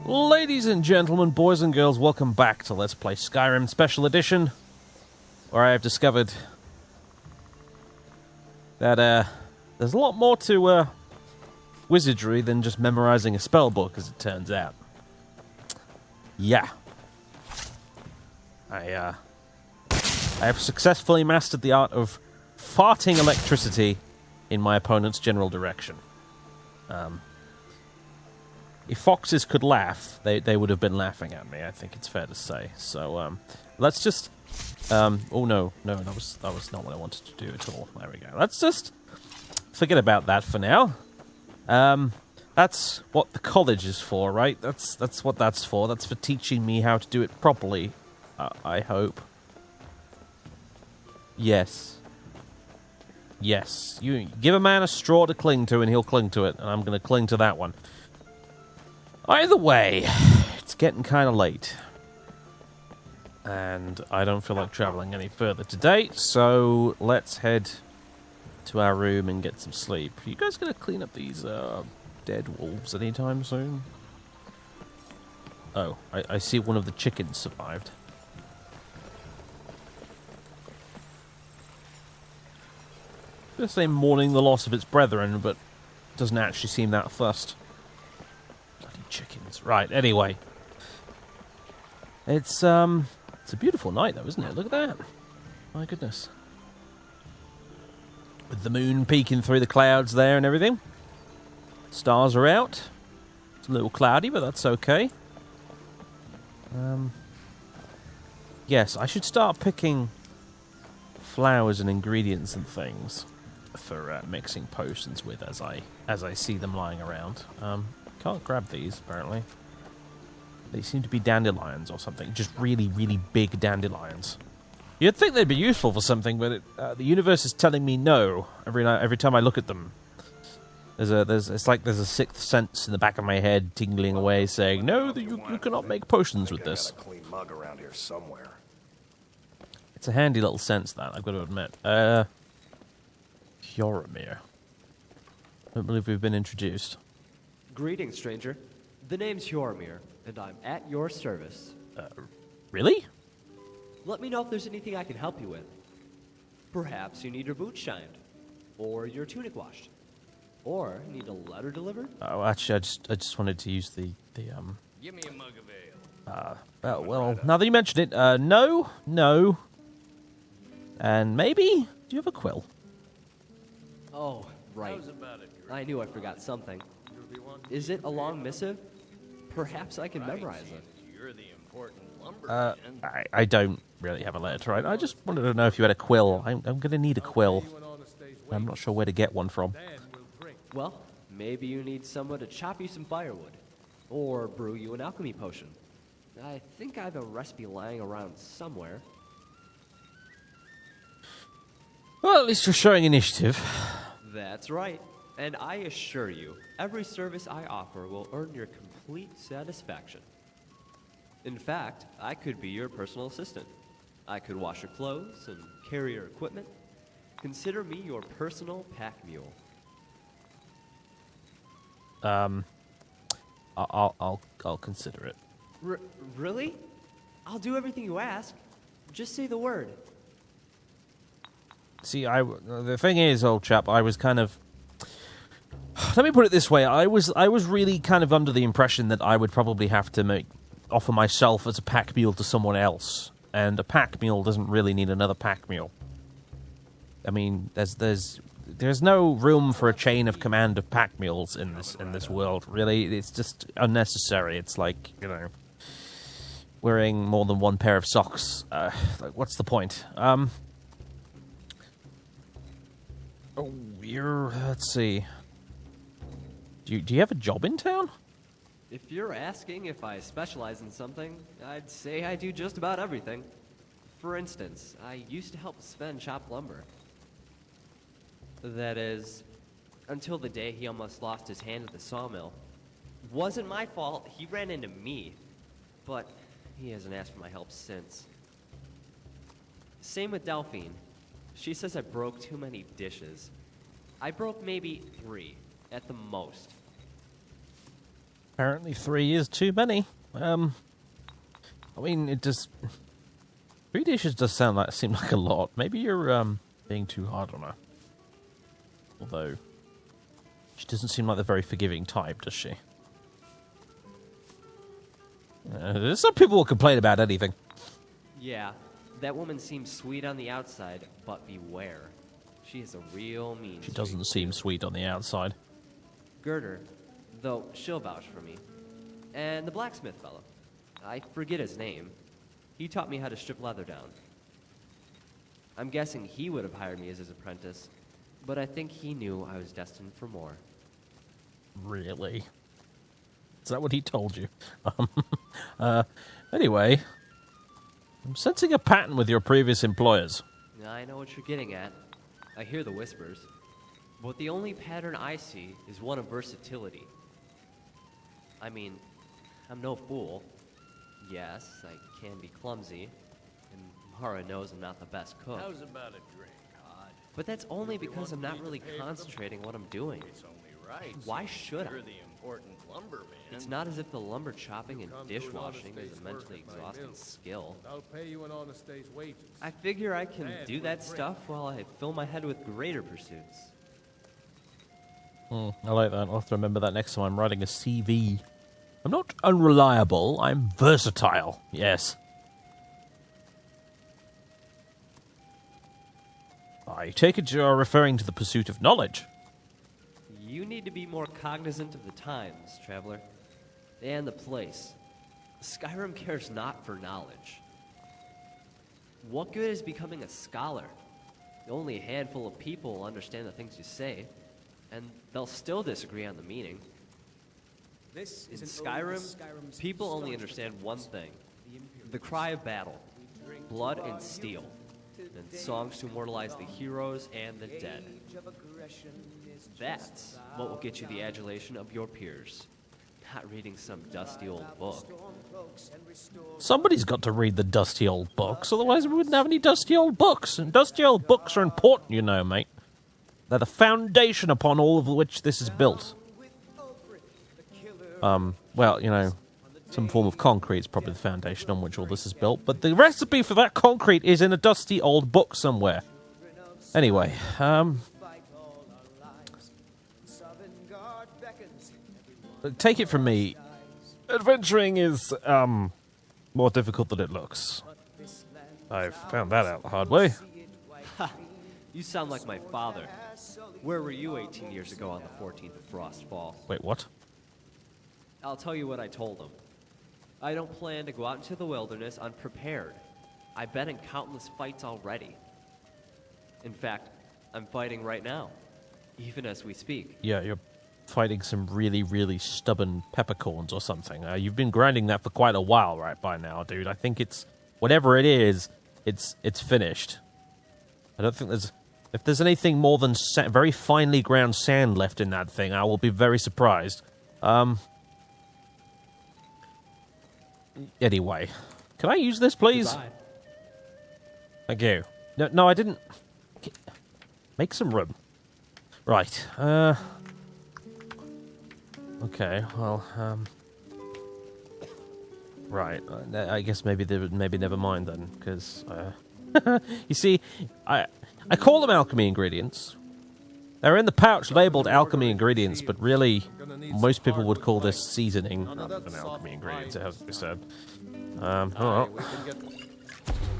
Ladies and gentlemen, boys and girls, welcome back to Let's Play Skyrim Special Edition, where I have discovered that there's a lot more to wizardry than just memorizing a spellbook, as it turns out. Yeah. I have successfully mastered the art of farting electricity in my opponent's general direction. If foxes could laugh, they would have been laughing at me, I think it's fair to say. So, let's just... oh, no, that was not what I wanted to do at all. There we go. Let's just forget about that for now. That's what the college is for, right? That's what that's for. That's for teaching me how to do it properly, I hope. Yes. Yes. You give a man a straw to cling to, and he'll cling to it, and I'm going to cling to that one. Either way, it's getting kind of late. And I don't feel like traveling any further today, so let's head to our room and get some sleep. Are you guys going to clean up these dead wolves anytime soon? Oh, I see one of the chickens survived. I'm going to say mourning the loss of its brethren, but it doesn't actually seem that fussed. Chickens. Right, anyway. It's a beautiful night, though, isn't it? Look at that. My goodness. With the moon peeking through the clouds there and everything. Stars are out. It's a little cloudy, but that's okay. Yes, I should start picking flowers and ingredients and things for mixing potions with as I see them lying around. Can't grab these, apparently. They seem to be dandelions or something. Just really, really big dandelions. You'd think they'd be useful for something, but the universe is telling me no every time I look at them. It's like there's a sixth sense in the back of my head tingling away saying, no, you cannot make potions with this. I got a clean mug around here somewhere. It's a handy little sense, that, I've got to admit. Hyoromir. I don't believe we've been introduced. Greetings, stranger. The name's Hyoromir, and I'm at your service. Really? Let me know if there's anything I can help you with. Perhaps you need your boots shined, or your tunic washed, or need a letter delivered. Oh, actually, I just wanted to use the Give me a mug of ale. well, now that you mention it, no. And maybe, do you have a quill? Oh, right. How's about it? I knew I forgot something. Is it a long missive? Perhaps I can memorize it. You're the important lumberman. I don't really have a letter to write. I just wanted to know if you had a quill. I'm going to need a quill. I'm not sure where to get one from. Well, maybe you need someone to chop you some firewood, or brew you an alchemy potion. I think I have a recipe lying around somewhere. Well, at least you're showing initiative. That's right. And I assure you, every service I offer will earn your complete satisfaction. In fact, I could be your personal assistant. I could wash your clothes and carry your equipment. Consider me your personal pack mule. I'll consider it. Really? I'll do everything you ask. Just say the word. See, the thing is, old chap, I was kind of... Let me put it this way, I was really kind of under the impression that I would probably have to offer myself as a pack mule to someone else, and a pack mule doesn't really need another pack mule. I mean, there's no room for a chain of command of pack mules in this world, really. It's just unnecessary. It's like, you know, wearing more than one pair of socks. Like, what's the point? Let's see. Do you have a job in town? If you're asking if I specialize in something, I'd say I do just about everything. For instance, I used to help Sven chop lumber. That is, until the day he almost lost his hand at the sawmill. Wasn't my fault, he ran into me. But he hasn't asked for my help since. Same with Delphine. She says I broke too many dishes. I broke maybe 3, at the most. Apparently 3 is too many. I mean, it does... 3 dishes does seem like a lot. Maybe you're being too hard on her. Although, she doesn't seem like the very forgiving type, does she? Some people will complain about anything. Yeah, that woman seems sweet on the outside, but beware. She is a real mean She streak. doesn't seem sweet on the outside. Girder, though she'll vouch for me. And the blacksmith fellow. I forget his name. He taught me how to strip leather down. I'm guessing he would have hired me as his apprentice, but I think he knew I was destined for more. Really? Is that what he told you? Anyway, I'm sensing a pattern with your previous employers. I know what you're getting at. I hear the whispers. But the only pattern I see is one of versatility. I mean, I'm no fool. Yes, I can be clumsy, and Mara knows I'm not the best cook. How's about a drink, Hod? But that's only because I'm not really concentrating what I'm doing. It's only right. Why should I? You're the important lumberman. It's not as if the lumber chopping and dishwashing is a mentally exhausting skill. I'll pay you an honest day's wages. I figure I can do that stuff while I fill my head with greater pursuits. I like that. I'll have to remember that next time I'm writing a CV. I'm not unreliable, I'm versatile. Yes. I take it you're referring to the pursuit of knowledge. You need to be more cognizant of the times, traveler. And the place. Skyrim cares not for knowledge. What good is becoming a scholar? Only a handful of people will understand the things you say, and they'll still disagree on the meaning. In Skyrim, people only understand one thing. The cry of battle, blood and steel, and songs to immortalize the heroes and the dead. That's what will get you the adulation of your peers, not reading some dusty old book. Somebody's got to read the dusty old books, otherwise we wouldn't have any dusty old books. And dusty old books are important, you know, mate. They're the foundation upon all of which this is built. Well, you know, some form of concrete is probably the foundation on which all this is built, but the recipe for that concrete is in a dusty old book somewhere. Anyway, take it from me, adventuring is, more difficult than it looks. I've found that out the hard way. You sound like my father. Where were you 18 years ago on the 14th of Frostfall? Wait, what? I'll tell you what I told him. I don't plan to go out into the wilderness unprepared. I've been in countless fights already. In fact, I'm fighting right now, even as we speak. Yeah, you're fighting some really, really stubborn peppercorns or something. You've been grinding that for quite a while right by now, dude. I think it's... whatever it is, it's finished. I don't think there's... if there's anything more than very finely ground sand left in that thing, I will be very surprised. Anyway, can I use this, please? Goodbye. Thank you. No, I didn't. Make some room. Right. Okay. Well. Right. I guess maybe never mind then, because you see, I call them alchemy ingredients. They're in the pouch labeled alchemy ingredients, but really, most people would call this seasoning rather than alchemy ingredients, it has to be said. Oh.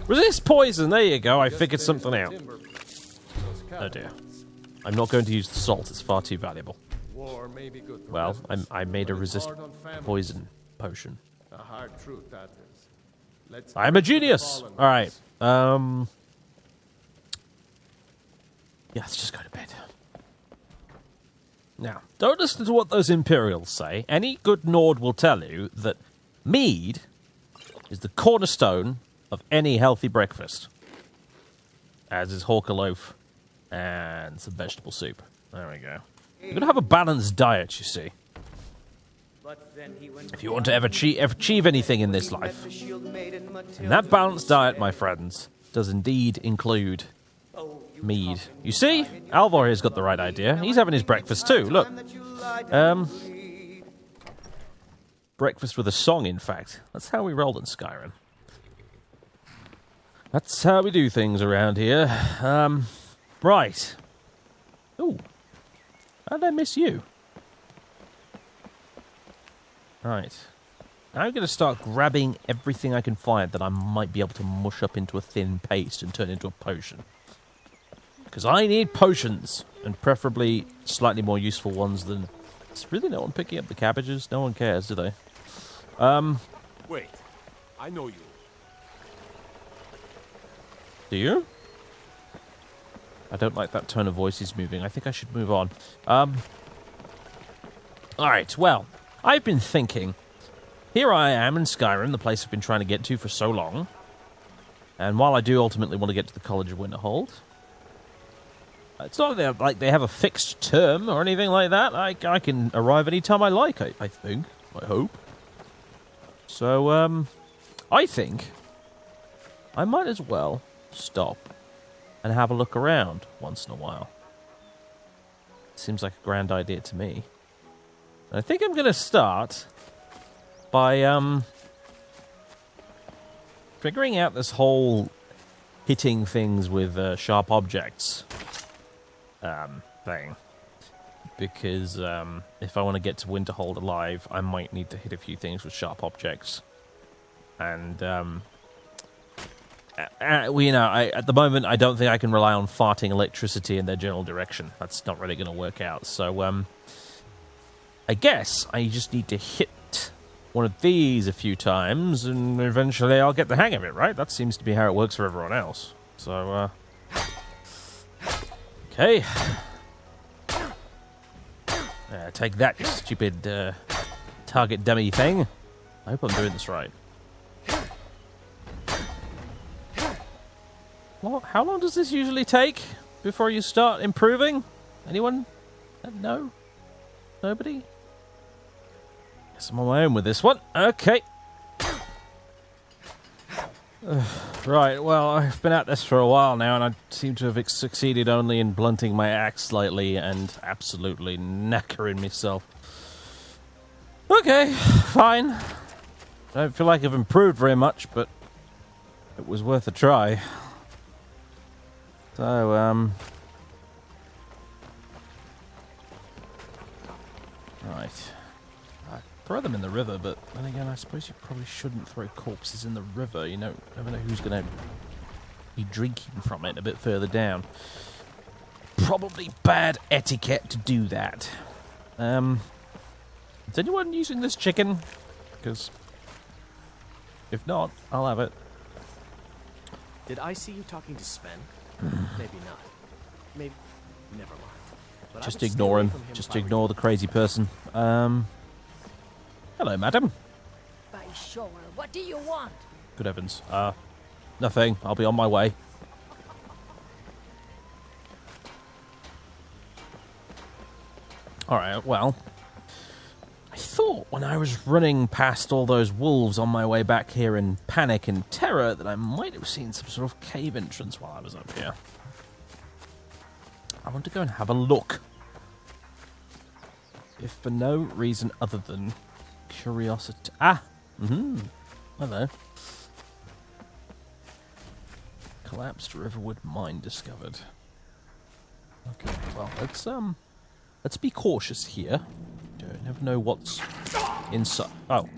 Resist poison! There you go, I figured something out. Oh dear. I'm not going to use the salt, it's far too valuable. Well, I made a resist poison potion. I'm a genius! Alright, yeah, let's just go to bed. Now, don't listen to what those Imperials say. Any good Nord will tell you that mead is the cornerstone of any healthy breakfast. As is hawker loaf and some vegetable soup. There we go. You're going to have a balanced diet, you see. If you want to ever achieve anything in this life. And that balanced diet, my friends, does indeed include mead. You see? Alvor here's got the right idea. He's having his breakfast too. Look. breakfast with a song, in fact. That's how we roll in Skyrim. That's how we do things around here. Right. Ooh. How did I miss you? Right. Now I'm going to start grabbing everything I can find that I might be able to mush up into a thin paste and turn into a potion. Because I need potions, and preferably slightly more useful ones than... It's really no one picking up the cabbages? No one cares, do they? Wait, I know you. Do you? I don't like that tone of voice he's moving. I think I should move on. Alright, well, I've been thinking... Here I am in Skyrim, the place I've been trying to get to for so long. And while I do ultimately want to get to the College of Winterhold... It's not like they have a fixed term or anything like that. I can arrive anytime I like, I think. I hope. So, I think I might as well stop and have a look around once in a while. Seems like a grand idea to me. And I think I'm going to start by, figuring out this whole hitting things with sharp objects thing. Because if I want to get to Winterhold alive, I might need to hit a few things with sharp objects. And, you know, at the moment, I don't think I can rely on farting electricity in their general direction. That's not really going to work out. So, I guess I just need to hit one of these a few times, and eventually I'll get the hang of it, right? That seems to be how it works for everyone else. So, okay. Take that, you stupid target dummy thing. I hope I'm doing this right. Well, how long does this usually take before you start improving? Anyone? No? Nobody? Guess I'm on my own with this one. Okay. Right, well, I've been at this for a while now, and I seem to have succeeded only in blunting my axe slightly and absolutely knackering myself. Okay, fine. I don't feel like I've improved very much, but it was worth a try. So, right. Throw them in the river, but then again, I suppose you probably shouldn't throw corpses in the river. You know, never know who's going to be drinking from it a bit further down. Probably bad etiquette to do that. Is anyone using this chicken? Because if not, I'll have it. Did I see you talking to Sven? Maybe not. Maybe... Never mind. But Just I would stay ignore away him. from Just if I were ignore the crazy person. Hello, madam. By sure. What do you want? Good heavens. Nothing. I'll be on my way. Alright, well. I thought when I was running past all those wolves on my way back here in panic and terror that I might have seen some sort of cave entrance while I was up here. I want to go and have a look. If for no reason other than curiosity. Hello. Collapsed Riverwood mine discovered. Okay, well, let's be cautious here. You never know what's inside. Oh,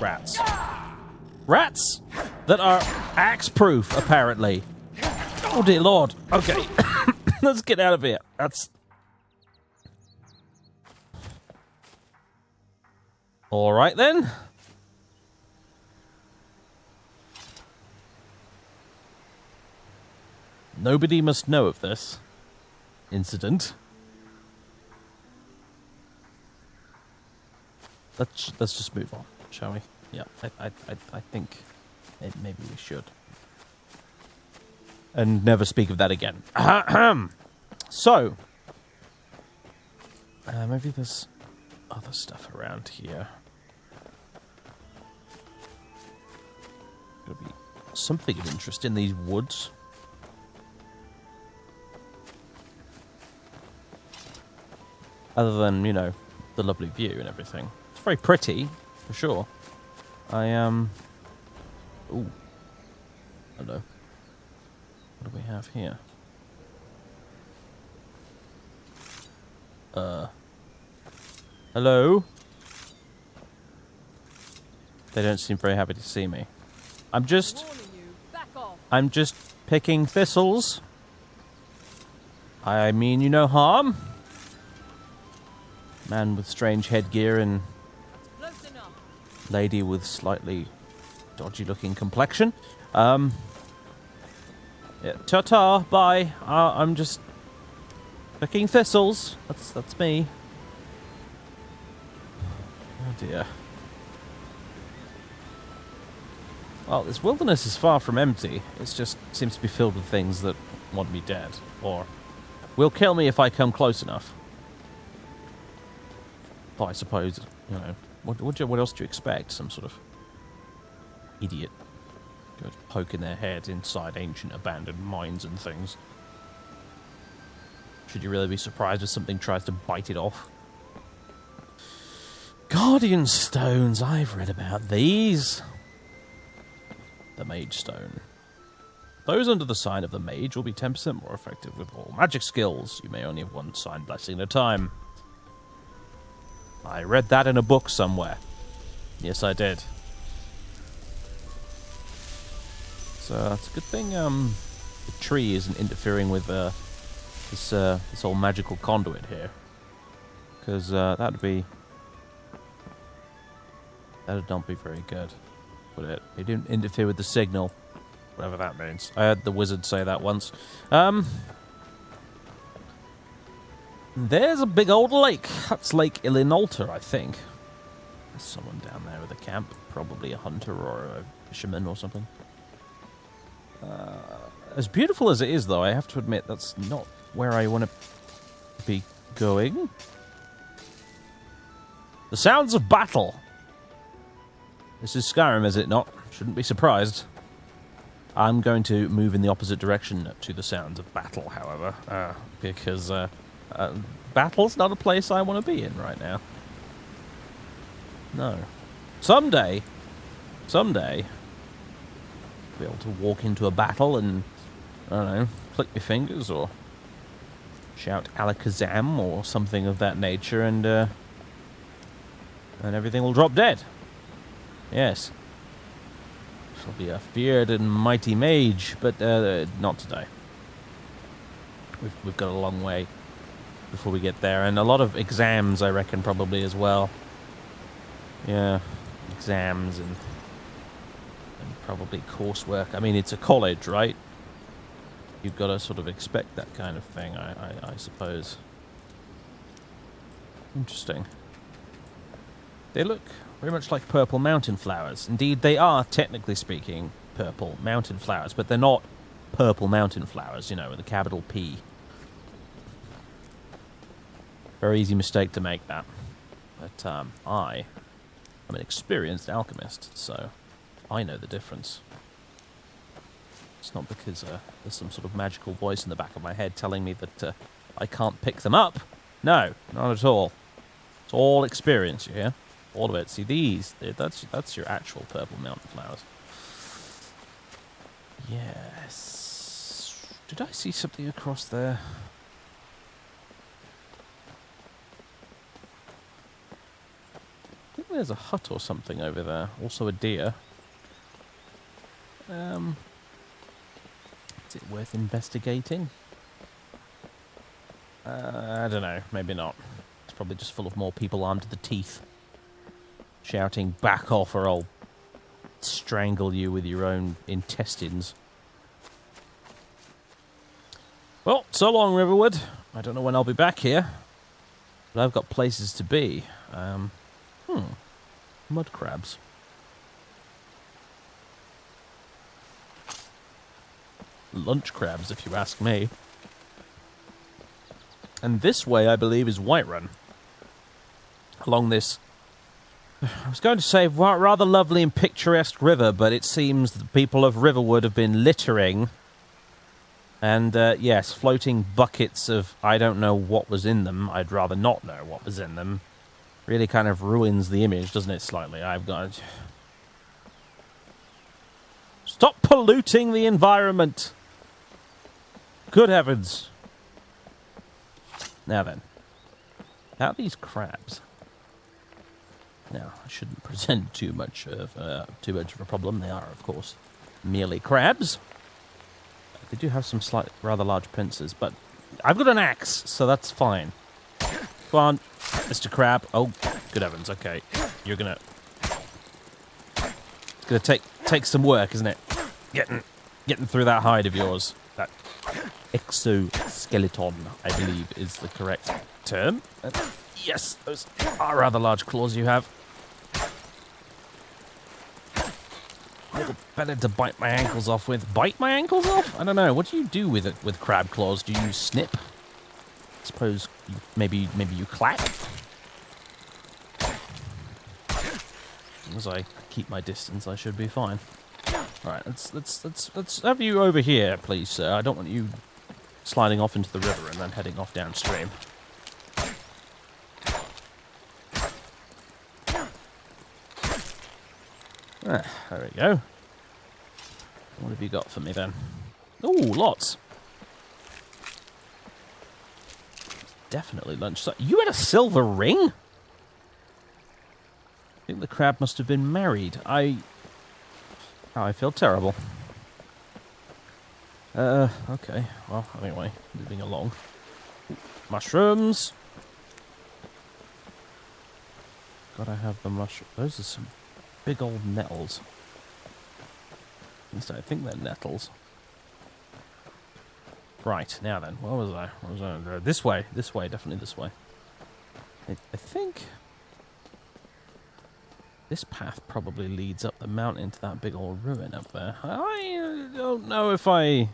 rats. Rats that are axe-proof, apparently. Oh dear lord. Okay, let's get out of here. That's... Alright then. Nobody must know of this incident. Let's just move on, shall we? Yeah, I think maybe we should. And never speak of that again. So, maybe there's other stuff around here. There'll be something of interest in these woods. Other than, you know, the lovely view and everything. It's very pretty, for sure. I am... Ooh. Hello. What do we have here? Hello? They don't seem very happy to see me. I'm just picking thistles. I mean you no harm. Man with strange headgear and lady with slightly dodgy looking complexion. Yeah, ta-ta, bye. I'm just picking thistles. That's me. Oh dear. Well, this wilderness is far from empty. It just seems to be filled with things that want me dead, or will kill me if I come close enough. Well, I suppose, you know, what else do you expect? Some sort of idiot go poking their head inside ancient abandoned mines and things. Should you really be surprised if something tries to bite it off? Guardian stones, I've read about these. The Mage Stone. Those under the sign of the Mage will be 10% more effective with all magic skills. You may only have one sign blessing at a time. I read that in a book somewhere. Yes, I did. So it's a good thing the tree isn't interfering with this whole magical conduit here, because that'd not be very good. It didn't interfere with the signal, whatever that means. I heard the wizard say that once. There's a big old lake. That's Lake Ilinalter, I think. There's someone down there with a camp, probably a hunter or a fisherman or something. As beautiful as it is, though, I have to admit that's not where I want to be going. The sounds of battle. This is Skyrim, is it not? Shouldn't be surprised. I'm going to move in the opposite direction to the sounds of battle, however, because battle's not a place I want to be in right now. No. Someday, I'll be able to walk into a battle and, I don't know, click my fingers or shout Alakazam or something of that nature, and everything will drop dead. Yes. Shall be a feared and mighty mage, but not today. We've got a long way before we get there, and a lot of exams, I reckon, probably as well. Yeah, exams and probably coursework. I mean, it's a college, right? You've got to sort of expect that kind of thing, I suppose. Interesting. They look very much like purple mountain flowers. Indeed, they are, technically speaking, purple mountain flowers, but they're not purple mountain flowers, you know, with a capital P. Very easy mistake to make that. But I am an experienced alchemist, so I know the difference. It's not because there's some sort of magical voice in the back of my head telling me that I can't pick them up. No, not at all. It's all experience, you hear? All of it. See these? That's your actual purple mountain flowers. Yes. Did I see something across there? I think there's a hut or something over there. Also a deer. Is it worth investigating? I don't know. Maybe not. It's probably just full of more people armed to the teeth, shouting, "Back off or I'll strangle you with your own intestines." Well, so long, Riverwood. I don't know when I'll be back here, but I've got places to be. Mud crabs. Lunch crabs, if you ask me. And this way, I believe, is Whiterun. Along this, I was going to say, rather lovely and picturesque river, but it seems the people of Riverwood have been littering. And, yes, floating buckets of I don't know what was in them. I'd rather not know what was in them. really kind of ruins the image, doesn't it, slightly? I've got... Stop polluting the environment! Good heavens. Now then. How are these crabs? Now, I shouldn't present too much of a problem. They are, of course, merely crabs. They do have some rather large pincers, but I've got an axe, so that's fine. Go on, Mr. Crab. Oh, good heavens. Okay, you're gonna take some work, isn't it? Getting through that hide of yours. That exoskeleton, I believe, is the correct term. Yes, those are rather large claws you have. A little better to bite my ankles off with. Bite my ankles off? I don't know. What do you do with it with crab claws? Do you snip? I suppose maybe you clap. As long as I keep my distance, I should be fine. All right, let's have you over here, please, sir. I don't want you sliding off into the river and then heading off downstream. Ah, there we go. What have you got for me then? Ooh, lots. Definitely lunch. So you had a silver ring? I think the crab must have been married. I feel terrible. Okay. Well, anyway, moving along. Mushrooms. Gotta have the mushroom. Those are some big old nettles. At least I think they're nettles. Right, now then. What was I? This way. This way. Definitely this way. I think this path probably leads up the mountain to that big old ruin up there. I don't know if I...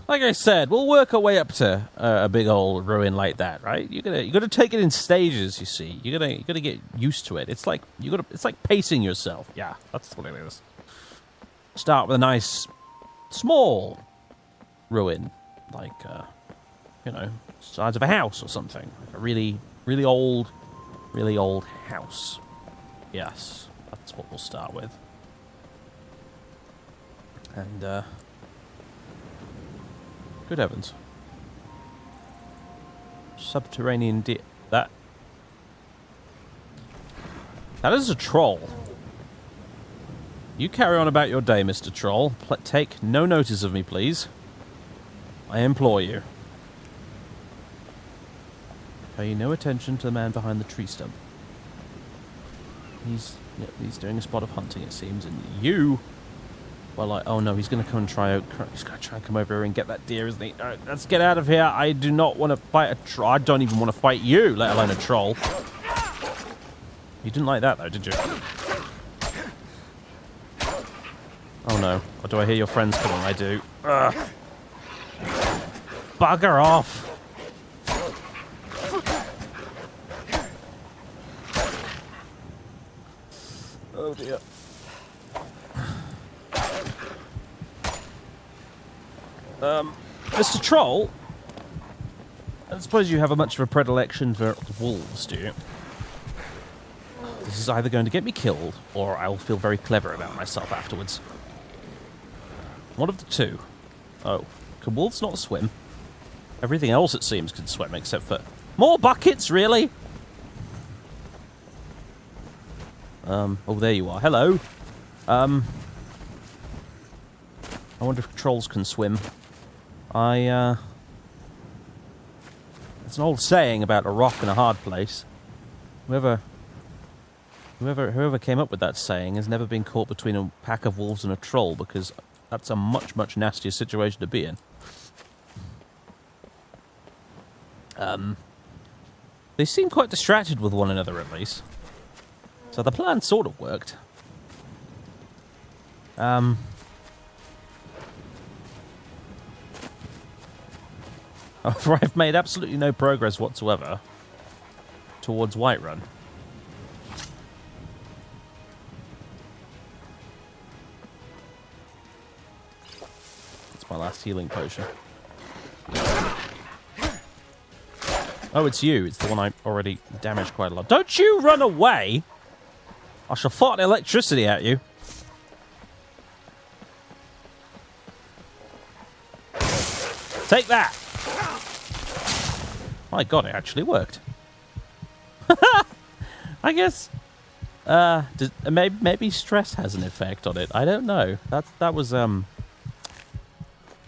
Like I said, we'll work our way up to a big old ruin like that, right? You gotta take it in stages. You see, you gotta get used to it. It's like it's like pacing yourself. Yeah, that's what it is. Start with a nice, small ruin, like size of a house or something. Like a really old house. Yes, that's what we'll start with. And good heavens. Subterranean that is a troll. You carry on about your day, Mr. Troll. Take no notice of me, please. I implore you. Pay no attention to the man behind the tree stump. He's doing a spot of hunting, it seems, and you... Well, oh no, he's going to come and try and come over here and get that deer, isn't he? All right, let's get out of here. I do not want to fight a troll. I don't even want to fight you, let alone a troll. You didn't like that, though, did you? Oh no. Or do I hear your friends coming? I do. Ugh. Bugger off. Oh dear. Mr. Troll, I suppose you have much of a predilection for wolves, do you? This is either going to get me killed, or I'll feel very clever about myself afterwards. One of the two. Oh, can wolves not swim? Everything else, it seems, can swim, except for... More buckets, really? Oh, there you are. Hello. I wonder if trolls can swim. It's an old saying about a rock and a hard place. Whoever came up with that saying has never been caught between a pack of wolves and a troll, because that's a much, much nastier situation to be in. They seem quite distracted with one another, at least. So the plan sort of worked. I've made absolutely no progress whatsoever towards Whiterun. That's my last healing potion. Oh, it's you. It's the one I already damaged quite a lot. Don't you run away! I shall fart electricity at you. Take that! My god, it actually worked. I guess... maybe stress has an effect on it. I don't know. That was,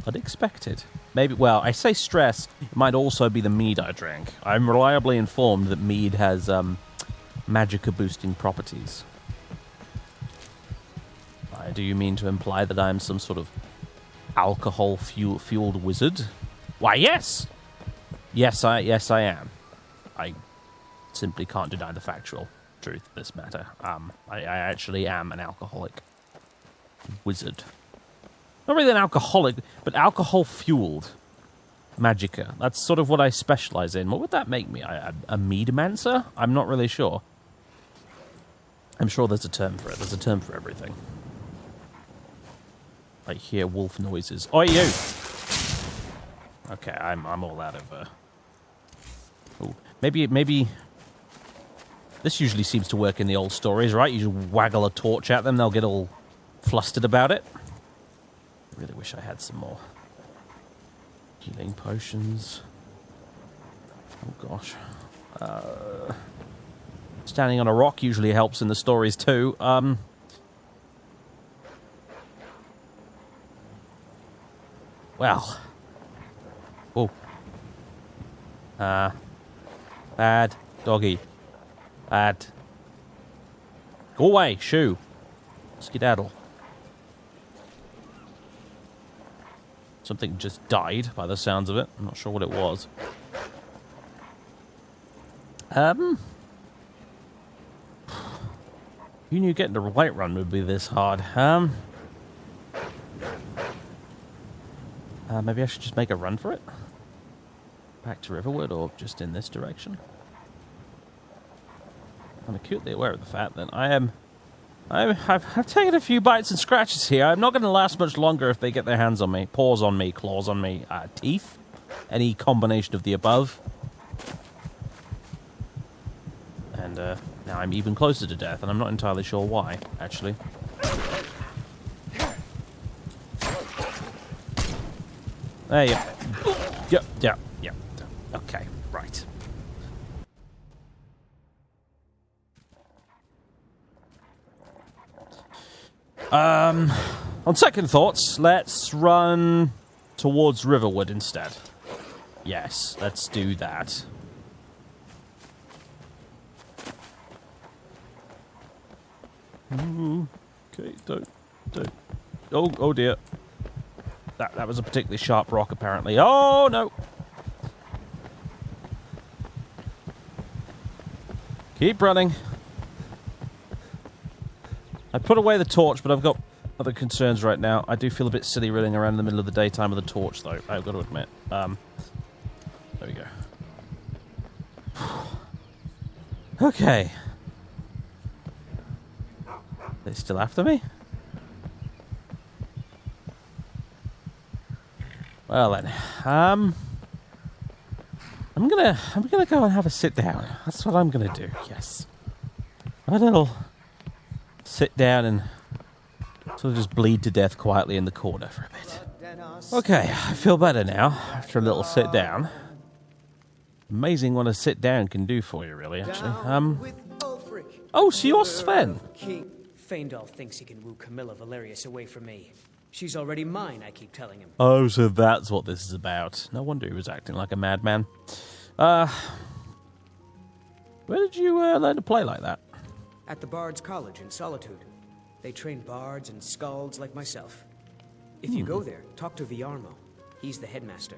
unexpected. Maybe, well, I say stress. It might also be the mead I drank. I'm reliably informed that mead has, magicka-boosting properties. Do you mean to imply that I'm some sort of alcohol-fueled wizard? Why, yes! Yes, I am. I simply can't deny the factual truth of this matter. I actually am an alcoholic wizard. Not really an alcoholic, but alcohol-fueled magicka. That's sort of what I specialize in. What would that make me? A meadomancer? I'm not really sure. I'm sure there's a term for it. There's a term for everything. I hear wolf noises. Oi, you! Okay, I'm all out of... Ooh. Maybe... This usually seems to work in the old stories, right? You just waggle a torch at them, they'll get all flustered about it. I really wish I had some more healing potions. Oh, gosh. Standing on a rock usually helps in the stories, too. Well. Oh. Bad doggy. Bad. Go away, shoo. Skedaddle. Something just died by the sounds of it. I'm not sure what it was. You knew getting to Whiterun would be this hard. Maybe I should just make a run for it? Back to Riverwood, or just in this direction? I'm acutely aware of the fact that I've taken a few bites and scratches here. I'm not going to last much longer if they get their hands on me. Paws on me, claws on me, teeth. Any combination of the above. And now I'm even closer to death, and I'm not entirely sure why, actually. There you go. Yep. Okay, right. On second thoughts, let's run towards Riverwood instead. Yes, let's do that. Okay, don't. Oh dear. That was a particularly sharp rock, apparently. Oh, no! Keep running. I put away the torch, but I've got other concerns right now. I do feel a bit silly running around in the middle of the daytime with a torch, though. I've got to admit. There we go. Okay. They still after me? Well then, I'm gonna go and have a sit down. That's what I'm gonna do. Yes, a little sit down and sort of just bleed to death quietly in the corner for a bit. Okay, I feel better now after a little sit down. Amazing what a sit down can do for you, really. Actually, oh, so you're Sven. Faendal thinks he can woo Camilla Valerius away from me. She's already mine, I keep telling him. Oh, so that's what this is about. No wonder he was acting like a madman. Where did you learn to play like that? At the Bard's College in Solitude. They train bards and skalds like myself. If you go there, talk to Viarmo. He's the headmaster.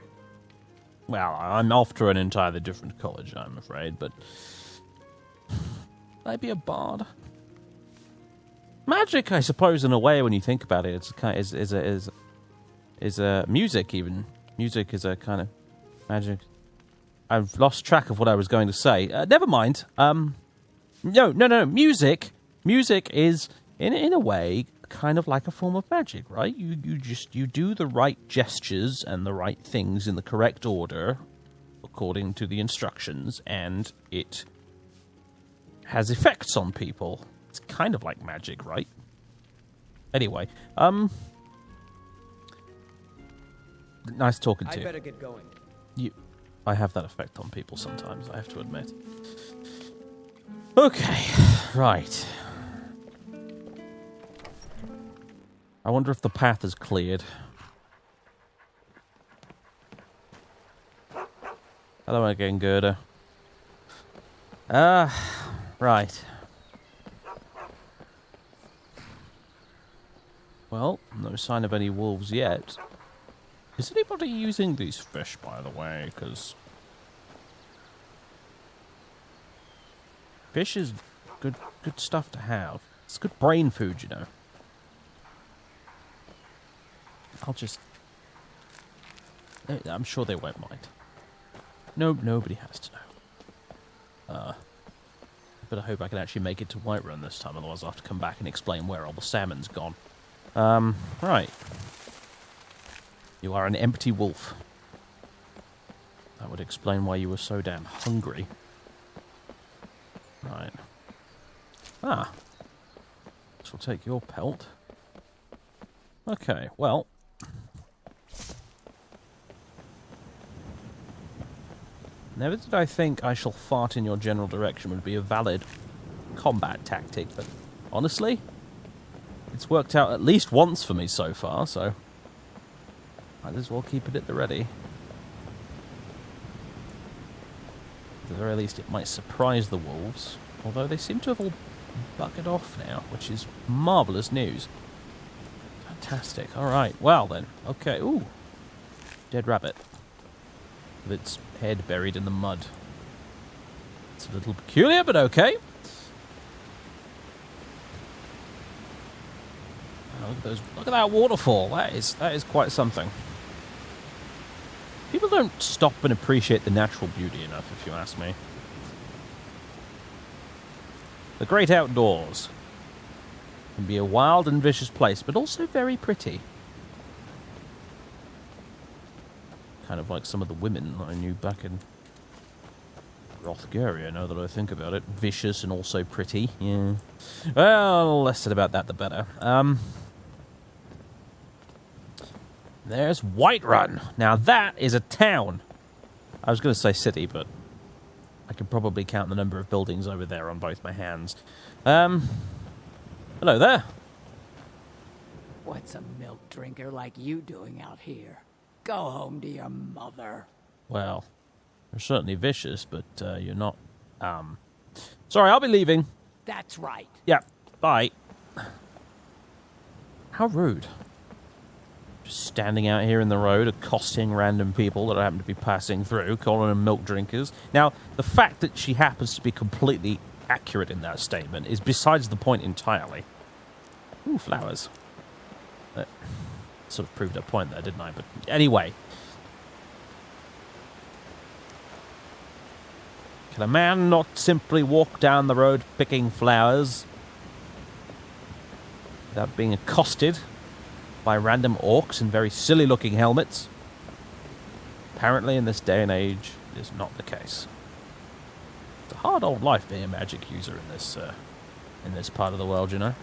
Well, I'm off to an entirely different college, I'm afraid, but... I'd be a bard. Magic, I suppose, in a way, when you think about it, it's kind of, is a music even. Music is a kind of magic. I've lost track of what I was going to say. Never mind. No. Music is in a way kind of like a form of magic, right? You do the right gestures and the right things in the correct order, according to the instructions, and it has effects on people. It's kind of like magic, right? Anyway, nice talking to you. I'd better get going. I have that effect on people sometimes, I have to admit. Okay, right. I wonder if the path is cleared. Hello again, Gerda. Right. Well, no sign of any wolves yet. Is anybody using these fish, by the way? Because fish is good stuff to have. It's good brain food, you know. I'm sure they won't mind. No, nobody has to know. But I hope I can actually make it to Whiterun this time, otherwise I'll have to come back and explain where all the salmon's gone. Right. You are an empty wolf. That would explain why you were so damn hungry. Right. This will take your pelt. Okay, well. Never did I think I shall fart in your general direction would be a valid combat tactic, but honestly, it's worked out at least once for me so far, so might as well keep it at the ready. At the very least, it might surprise the wolves, although they seem to have all buggered off now, which is marvellous news. Fantastic. Alright, well then. Okay, ooh. Dead rabbit. With its head buried in the mud. It's a little peculiar, but okay. Oh, look at that waterfall. That is quite something. People don't stop and appreciate the natural beauty enough, if you ask me. The great outdoors can be a wild and vicious place, but also very pretty. Kind of like some of the women I knew back in Rothgaria, now that I think about it. Vicious and also pretty, yeah. Well, less said about that, the better. There's Whiterun. Now that is a town. I was going to say city, but I could probably count the number of buildings over there on both my hands. Hello there. What's a milk drinker like you doing out here? Go home to your mother. Well, you're certainly vicious, but you're not... Sorry, I'll be leaving. That's right. Yeah, bye. How rude. Just standing out here in the road, accosting random people that I happen to be passing through, calling them milk drinkers. Now, the fact that she happens to be completely accurate in that statement is besides the point entirely. Ooh, flowers. That sort of proved a point there, didn't I? But anyway. Can a man not simply walk down the road picking flowers without being accosted by random orcs in very silly-looking helmets? Apparently, in this day and age, it is not the case. It's a hard old life being a magic user in this part of the world, you know.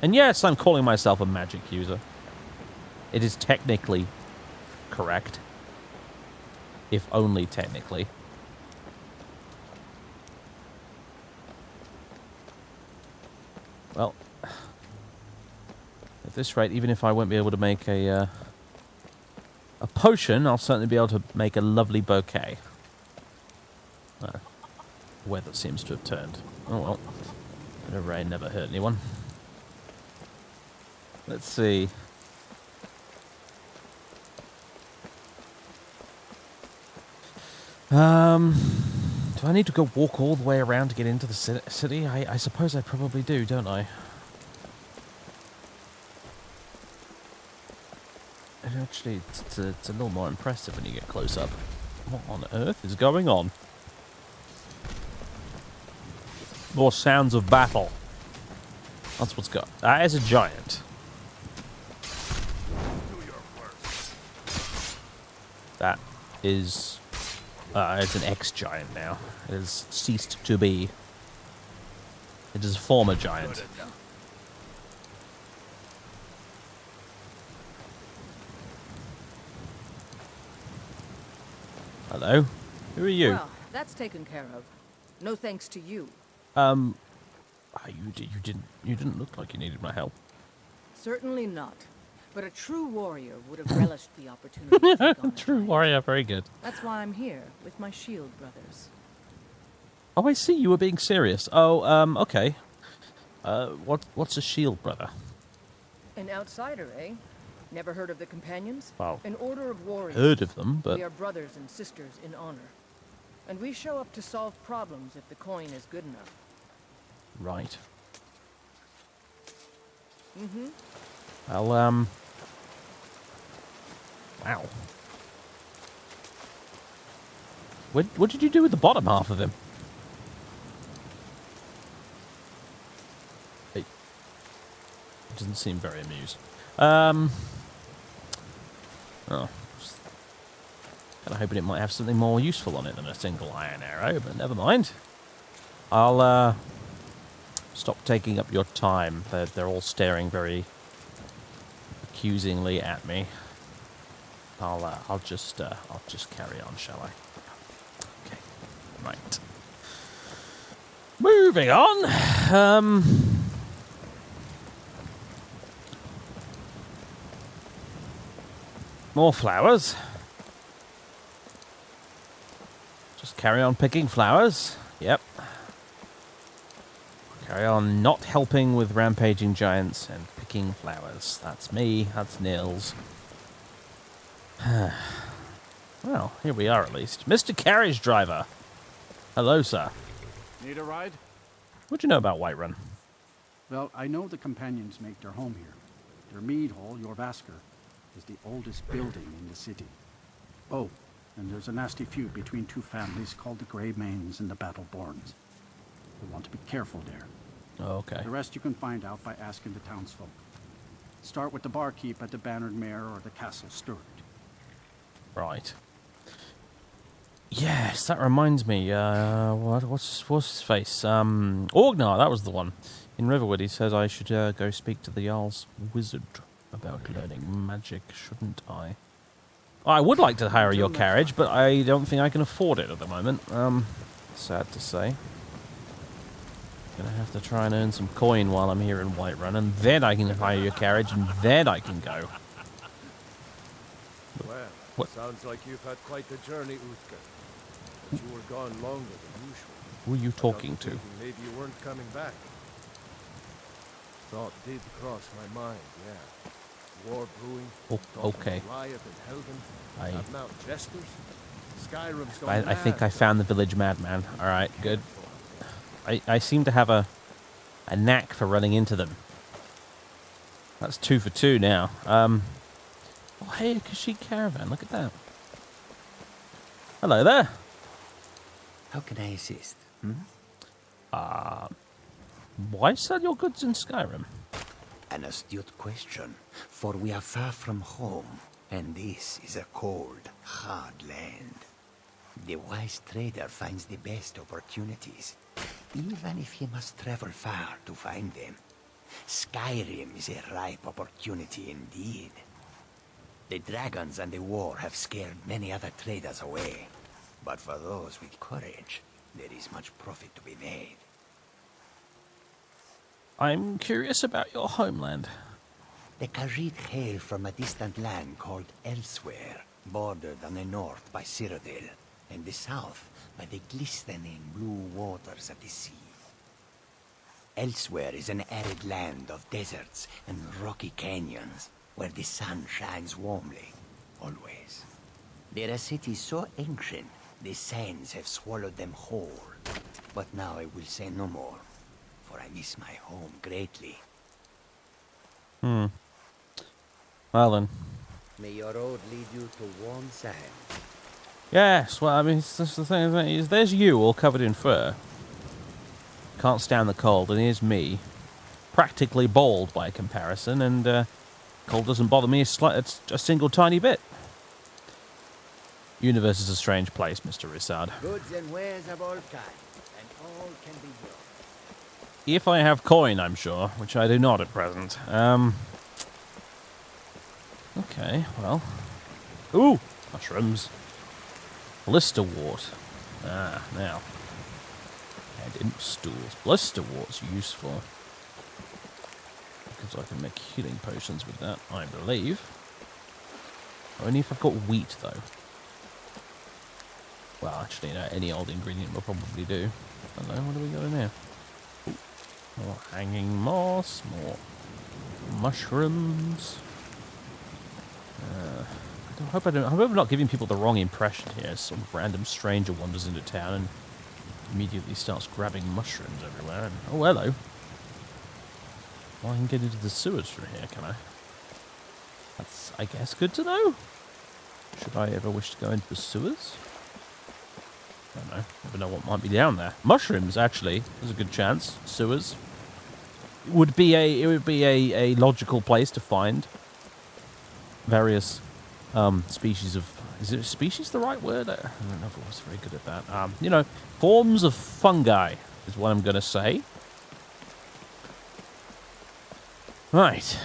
And yes, I'm calling myself a magic user. It is technically correct, if only technically. Well, at this rate, even if I won't be able to make a potion, I'll certainly be able to make a lovely bouquet. The weather seems to have turned. Oh well. Bit of rain never hurt anyone. Let's see. Do I need to go walk all the way around to get into the city? I suppose I probably do, don't I? And actually, it's a little more impressive when you get close up. What on earth is going on? More sounds of battle. That's what's got. That is a giant. That is It's an ex-giant now. It has ceased to be. It is a former giant. Hello? Who are you? Well, that's taken care of. No thanks to you. You didn't look like you needed my help. Certainly not. But a true warrior would have relished the opportunity to take on a True giant. warrior, very good. That's why I'm here, with my shield brothers. Oh, I see. You were being serious. Oh, okay. What's a shield brother? An outsider, eh? Never heard of the Companions? Well, An order of warriors. heard of them, but We are brothers and sisters in honor. And we show up to solve problems if the coin is good enough. right. Mm-hmm. Well, wow. What did you do with the bottom half of him? It doesn't seem very amused. Oh, just kind of hoping it might have something more useful on it than a single iron arrow, but never mind. I'll stop taking up your time. They're all staring very accusingly at me. I'll just carry on, shall I? Okay, right. Moving on. More flowers. Just carry on picking flowers. Yep. Carry on not helping with rampaging giants and picking flowers. That's me. That's Nils. Well, here we are at least. Mr. Carriage Driver. Hello, sir. Need a ride? What'd you know about Whiterun? Well, I know the companions make their home here. Their mead hall, Jorvaskr, is the oldest building in the city. Oh, and there's a nasty feud between two families called the Greymanes and the Battleborns. You want to be careful there. Oh, okay. The rest you can find out by asking the townsfolk. Start with the barkeep at the Bannered Mare or the Castle Steward. Right. Yes, that reminds me. What's his face? Orgnar, that was the one. In Riverwood, he says I should go speak to the Jarl's wizard about learning magic, shouldn't I? I would like to hire your carriage, but I don't think I can afford it at the moment. Sad to say. Gonna have to try and earn some coin while I'm here in Whiterun, and then I can hire your carriage, and then I can go. Well, What? sounds like you've had quite the journey, Uthgar. But you were gone longer than usual. Who are you talking I'm to? thinking maybe you weren't coming back. Thought did cross my mind, yeah. War brewing. Oh, thought of a okay. riot in Helgen. I- Have now jesters. Skyrim's gone I think mad. I found the village madman. Alright, good. I seem to have a knack for running into them. That's 2 for 2 now. Oh, hey, a Kashyyyk caravan. Look at that. Hello there. How can I assist? Why sell your goods in Skyrim? An astute question, for we are far from home, and this is a cold, hard land. The wise trader finds the best opportunities, even if he must travel far to find them. Skyrim is a ripe opportunity indeed. The dragons and the war have scared many other traders away, but for those with courage, there is much profit to be made. I'm curious about your homeland. The Khajiit hail from a distant land called Elsewhere, bordered on the north by Cyrodiil, and the south by the glistening blue waters of the sea. Elsewhere is an arid land of deserts and rocky canyons, where the sun shines warmly, always. There are cities so ancient, the sands have swallowed them whole. But now I will say no more, for I miss my home greatly. Well then. May your road lead you to warm sand. Yes, well, I mean, that's the thing, isn't it? Is there's you all covered in fur. Can't stand the cold, and here's me. Practically bald by comparison, and cold doesn't bother me a single tiny bit. Universe is a strange place, Mr. Rissard. Goods and wares of all kinds, and all can be yours. If I have coin, I'm sure, which I do not at present. Okay, well. Ooh, mushrooms. Blisterwort. Ah, now. And imp stools. Blisterwort's useful. Because I can make healing potions with that, I believe. Only if I've got wheat, though. Well, actually, no, any old ingredient will probably do. I don't know, what do we got in here? Ooh, more hanging moss, more mushrooms. I hope I'm not giving people the wrong impression here. Some random stranger wanders into town and immediately starts grabbing mushrooms everywhere. And, oh, hello. Well, I can get into the sewers from here, can I? That's, I guess, good to know. Should I ever wish to go into the sewers? I don't know. Never know what might be down there. Mushrooms, actually. There's a good chance. Sewers. It would be a logical place to find various species of... Is it species the right word? I don't know if I was very good at that. You know, forms of fungi is what I'm going to say. Right.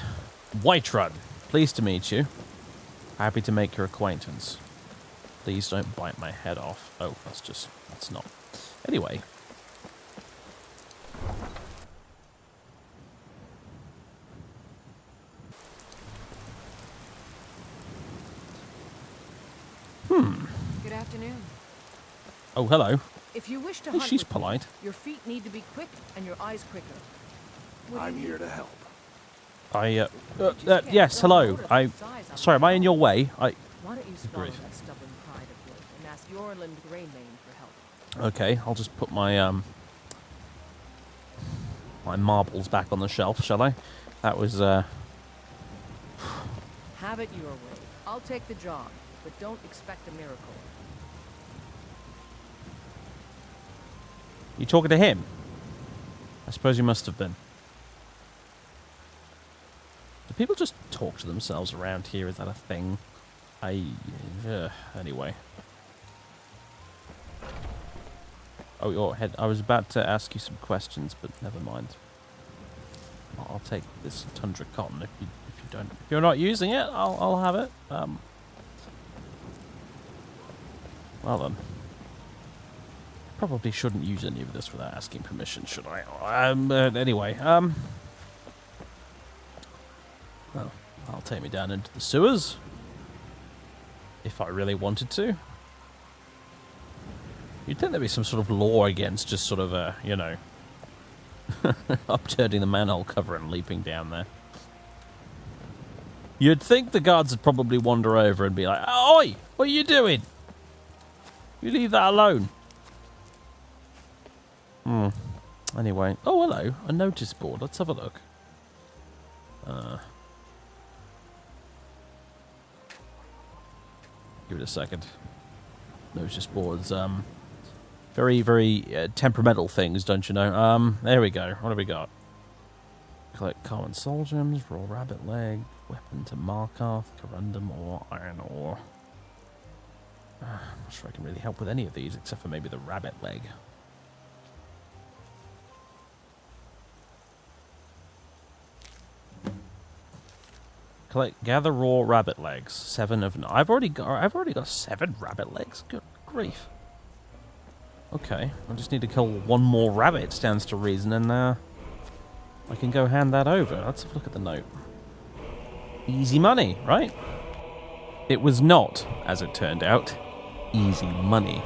Whiterun. Pleased to meet you. Happy to make your acquaintance. Please don't bite my head off. Oh, that's not. Anyway. Good afternoon. Oh, hello. If you wish to Hey, hunt she's with me, polite. your feet need to be quick and your eyes quicker. What do I'm you here need? to help. Yes, hello. Sorry, am I in your way? Why don't you swallow grief. that stubborn pride of yours and ask Yorland Greymane for help? Okay, I'll just put my my marbles back on the shelf, shall I? That was Have it your way. I'll take the job, but don't expect a miracle. You talking to him? I suppose you must have been. Do people just talk to themselves around here? Is that a thing? Anyway. Oh, your head. I was about to ask you some questions, but never mind. I'll take this tundra cotton if you're not using it. I'll have it. Well then. Probably shouldn't use any of this without asking permission, should I? Anyway, well, I'll take me down into the sewers. If I really wanted to. You'd think there'd be some sort of law against just sort of, you know, upturning the manhole cover and leaping down there. You'd think the guards would probably wander over and be like, "Oi, what are you doing? You leave that alone." Anyway. Oh, hello. A notice board. Let's have a look. Give it a second. Notice boards. Very, very temperamental things, don't you know? There we go. What have we got? Collect common soul gems, raw rabbit leg, weapon to Markarth, corundum, or iron ore. I'm not sure I can really help with any of these, except for maybe the rabbit leg. Gather raw rabbit legs. 7 of 9. I've already got 7 rabbit legs. Good grief. Okay, I just need to kill one more rabbit, stands to reason, and I can go hand that over. Let's have a look at the note. Easy money, right? It was not, as it turned out, easy money.